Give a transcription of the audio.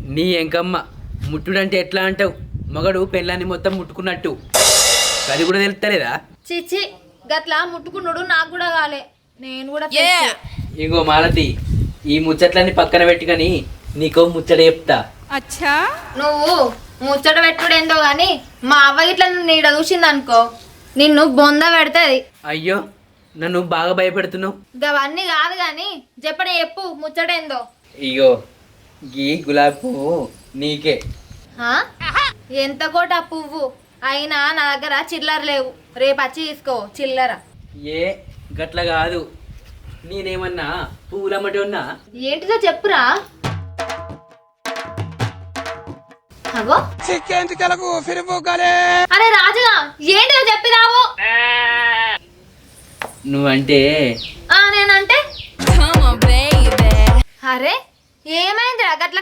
నీ ఎంకమ్మ ముట్టుడంటే ఎట్లా అంటావు? మగడు పెళ్ళాన్ని మొత్తం ముట్టుకున్నట్టు అది కూడా తెలుస్తలేదా? చిచ్చి గట్లా ముట్టుకున్నాడు నాకు కూడా కాలే, నేను కూడా ఇంకో మాలతి, ఈ ముచ్చట్లన్నీ పక్కన పెట్టుకొని నీకో ముచ్చట చెప్తా. అచ్చా నువ్వు ముచ్చట పెట్టుడేందో గాని మా అవ్వ ఇట్లా నీడ చూసిందనుకో నిన్ను బొంద పెడతది. అయ్యో నన్ను బాగా భయపెడుతున్నావు. గవన్నీ కాదు గాని చెప్పనే చెప్పు ముచ్చటేందో. ఇగో గీ గులాబీ పువ్వు నీకే. ఆ? ఎంత కోట పువ్వు అయినా నా దగ్గర చిల్లర లేవు, రేపు వచ్చి తీసుకో చిల్లర. ఏ గట్ల కాదు, నేనేమన్నా పువ్వులమ్మటి ఉన్నా? ఏంటిదో చెప్పురా. అగో అరే రాజుగా ఏంటిదో చెప్పి రావు. నువ్వంటే నేనంటే అరే ఏమైందిరా గట్ల